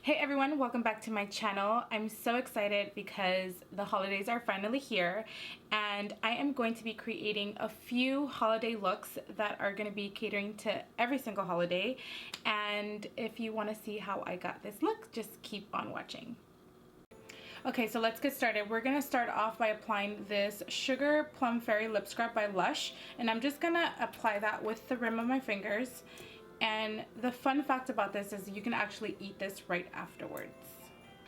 Hey everyone, welcome back to my channel. I'm so excited because the holidays are finally here and I am going to be creating a few holiday looks that are going to be catering to every single holiday. And if you want to see how I got this look, just keep on watching. Okay, so let's get started. We're going to start off by applying this Sugar Plum Fairy Lip Scrub by Lush, and I'm just going to apply that with the rim of my fingers. And the fun fact about this is you can actually eat this right afterwards.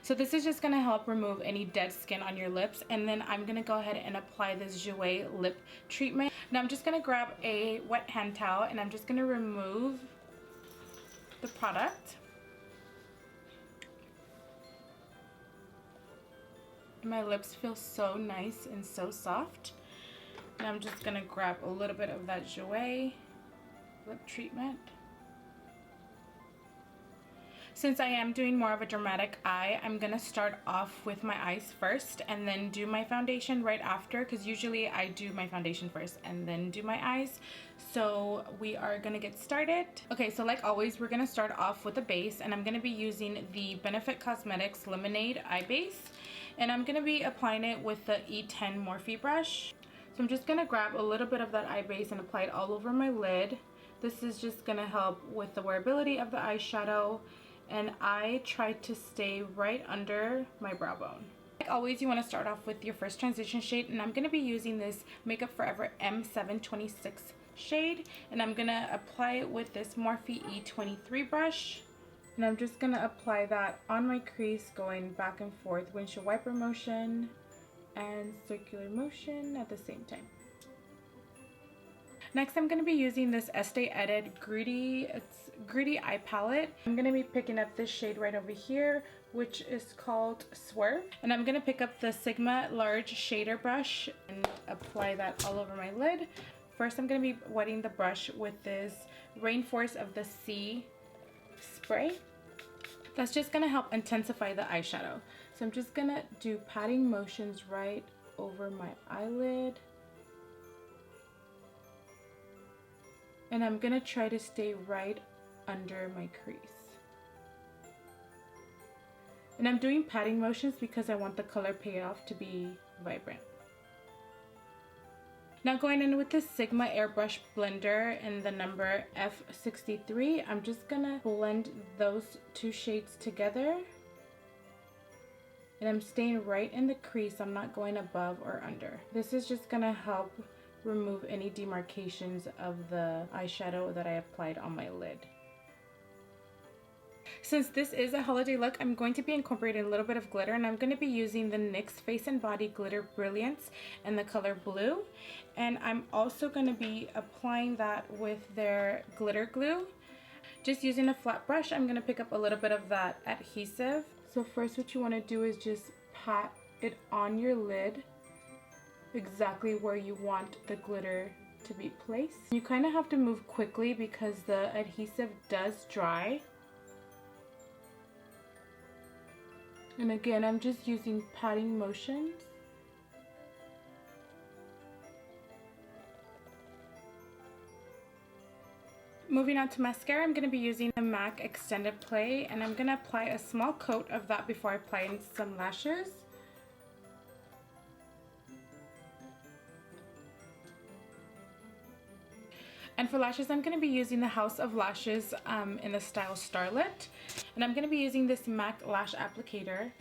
So this is just going to help remove any dead skin on your lips. And then I'm going to go ahead and apply this Jouer Lip treatment. Now I'm just going to grab a wet hand towel and I'm just going to remove the product. My lips feel so nice and so soft. And I'm just going to grab a little bit of that Jouer lip treatment. Since I am doing more of a dramatic eye, I'm going to start off with my eyes first and then do my foundation right after, because usually I do my foundation first and then do my eyes. So we are going to get started. Okay, so like always, we're going to start off with a base, and I'm going to be using the Benefit Cosmetics Lemonade Eye Base, and I'm going to be applying it with the E10 Morphe brush. So I'm just going to grab a little bit of that eye base and apply it all over my lid. This is just going to help with the wearability of the eyeshadow. And I try to stay right under my brow bone. Like always, you want to start off with your first transition shade, and I'm going to be using this Makeupforever M726 shade, and I'm going to apply it with this Morphe E23 brush. And I'm just going to apply that on my crease, going back and forth, windshield wiper motion and circular motion at the same time. Next, I'm going to be using this Estee Gritty Eye Palette. I'm going to be picking up this shade right over here, which is called Swerve. And I'm going to pick up the Sigma Large Shader Brush and apply that all over my lid. First, I'm going to be wetting the brush with this Rainforest of the Sea spray. That's just going to help intensify the eyeshadow. So I'm just going to do patting motions right over my eyelid. And I'm going to try to stay right under my crease. And I'm doing patting motions because I want the color payoff to be vibrant. Now going in with this Sigma Airbrush blender in the number F63, I'm just going to blend those two shades together. And I'm staying right in the crease. I'm not going above or under. This is just going to help remove any demarcations of the eyeshadow that I applied on my lid. Since this is a holiday look, I'm going to be incorporating a little bit of glitter, and I'm going to be using the NYX Face and Body Glitter Brilliance in the color blue. And I'm also going to be applying that with their glitter glue. Just using a flat brush, I'm going to pick up a little bit of that adhesive. So first what you want to do is just pat it on your lid exactly where you want the glitter to be placed. You kind of have to move quickly because the adhesive does dry. And again, I'm just using patting motions. Moving on to mascara, I'm going to be using the MAC Extended Play, and I'm going to apply a small coat of that before I apply in some lashes. And for lashes, I'm going to be using the House of Lashes in the style Starlet. And I'm going to be using this MAC Lash Applicator.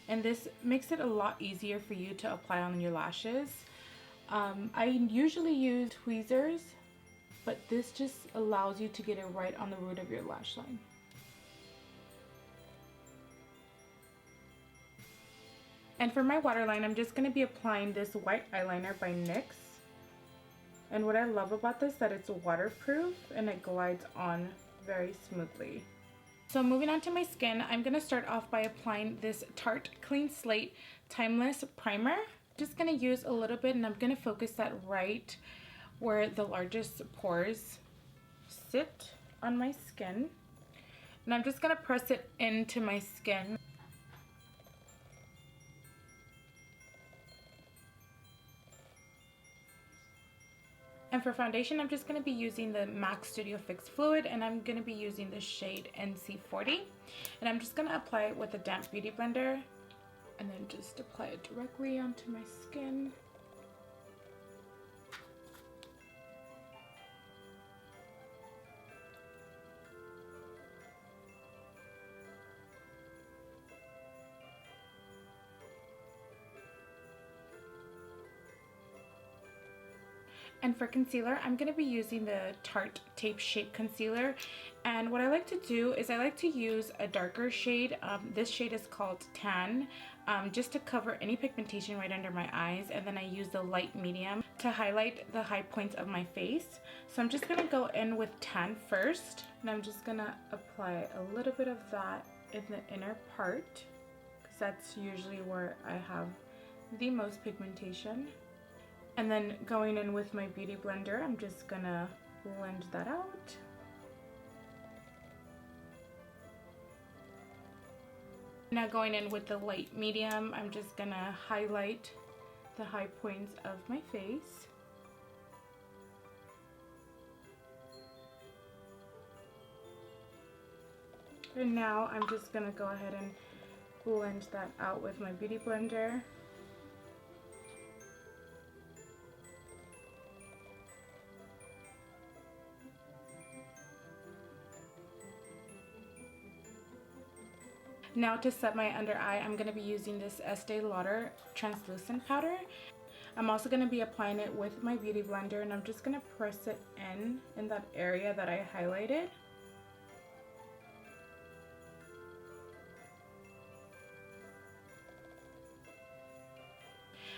And this makes it a lot easier for you to apply on your lashes. I usually use tweezers, but this just allows you to get it right on the root of your lash line. And for my waterline, I'm just going to be applying this white eyeliner by NYX. And what I love about this is that it's waterproof and it glides on very smoothly. So moving on to my skin, I'm going to start off by applying this Tarte Clean Slate Timeless Primer. Just going to use a little bit, and I'm going to focus that right where the largest pores sit on my skin. And I'm just going to press it into my skin. And for foundation, I'm just going to be using the MAC Studio Fix Fluid, and I'm going to be using the shade NC40. And I'm just going to apply it with a damp beauty blender and then just apply it directly onto my skin. And for concealer, I'm going to be using the Tarte Tape Shape Concealer. And what I like to do is I like to use a darker shade. This shade is called Tan, just to cover any pigmentation right under my eyes. And then I use the light medium to highlight the high points of my face. So I'm just going to go in with Tan first. And I'm just going to apply a little bit of that in the inner part, because that's usually where I have the most pigmentation. And then going in with my beauty blender, I'm just gonna blend that out. Now going in with the light medium, I'm just gonna highlight the high points of my face. And now I'm just gonna go ahead and blend that out with my beauty blender. Now to set my under eye, I'm going to be using this Estee Lauder translucent powder. I'm also going to be applying it with my beauty blender, and I'm just going to press it in that area that I highlighted.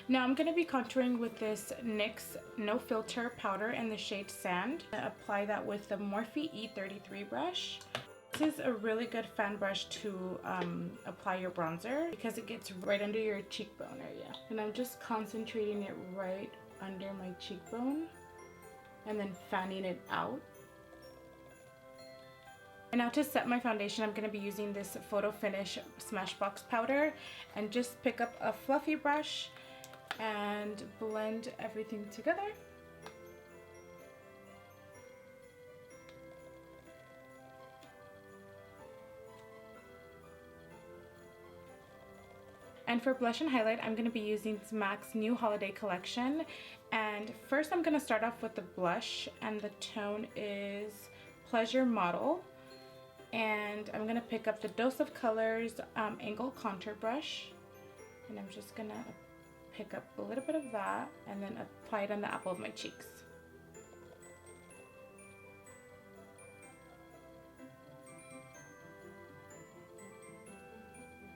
Now I'm going to be contouring with this NYX No Filter powder in the shade Sand. I apply that with the Morphe E33 brush. This is a really good fan brush to apply your bronzer, because it gets right under your cheekbone area. And I'm just concentrating it right under my cheekbone and then fanning it out. And now to set my foundation, I'm going to be using this Photo Finish Smashbox powder, and just pick up a fluffy brush and blend everything together. And for blush and highlight, I'm going to be using MAC's new holiday collection. And first I'm going to start off with the blush, and the tone is Pleasure Model. And I'm going to pick up the Dose of Colors angle contour brush, and I'm just going to pick up a little bit of that and then apply it on the apple of my cheeks.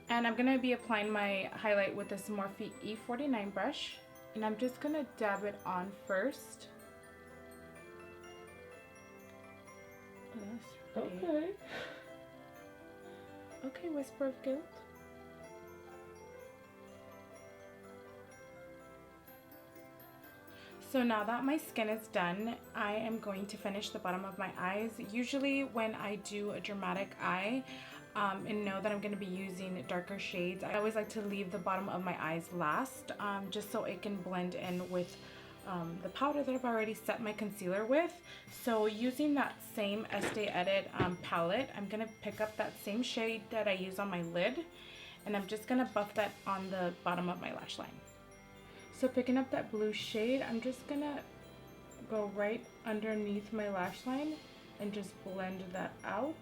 And I'm going to be applying my highlight with this Morphe E49 brush. And I'm just going to dab it on first. That's pretty. Okay. Okay, Whisper of Guilt. So now that my skin is done, I am going to finish the bottom of my eyes. Usually when I do a dramatic eye, and know that I'm going to be using darker shades, I always like to leave the bottom of my eyes last, just so it can blend in with the powder that I've already set my concealer with. So using that same Estee Edit palette, I'm going to pick up that same shade that I use on my lid, and I'm just going to buff that on the bottom of my lash line. So picking up that blue shade, I'm just going to go right underneath my lash line and just blend that out.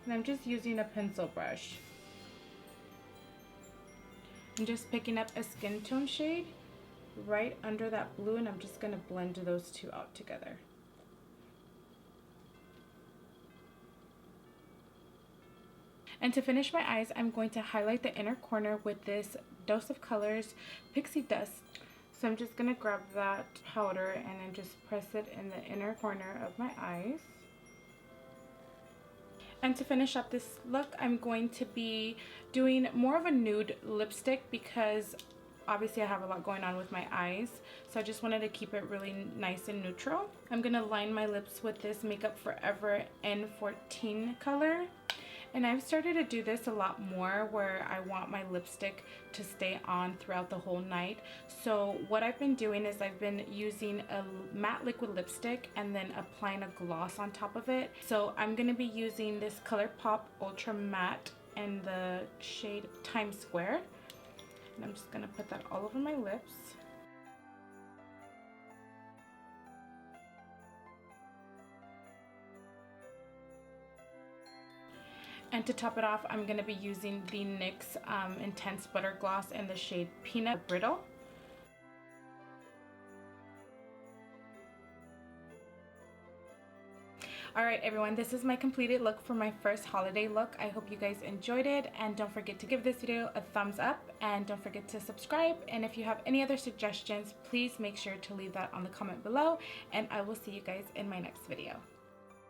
And I'm just using a pencil brush. I'm just picking up a skin tone shade right under that blue, and I'm just going to blend those two out together. And to finish my eyes, I'm going to highlight the inner corner with this Dose of Colors Pixie Dust. So I'm just going to grab that powder and then just press it in the inner corner of my eyes. And to finish up this look, I'm going to be doing more of a nude lipstick, because obviously I have a lot going on with my eyes. So I just wanted to keep it really nice and neutral. I'm going to line my lips with this Makeupforever N14 color. And I've started to do this a lot more where I want my lipstick to stay on throughout the whole night. So what I've been doing is I've been using a matte liquid lipstick and then applying a gloss on top of it. So I'm going to be using this ColourPop Ultra Matte in the shade Times Square. And I'm just going to put that all over my lips. And to top it off, I'm going to be using the NYX Intense Butter Gloss in the shade Peanut Brittle. Alright everyone, this is my completed look for my first holiday look. I hope you guys enjoyed it, and don't forget to give this video a thumbs up, and don't forget to subscribe. And if you have any other suggestions, please make sure to leave that on the comment below, and I will see you guys in my next video.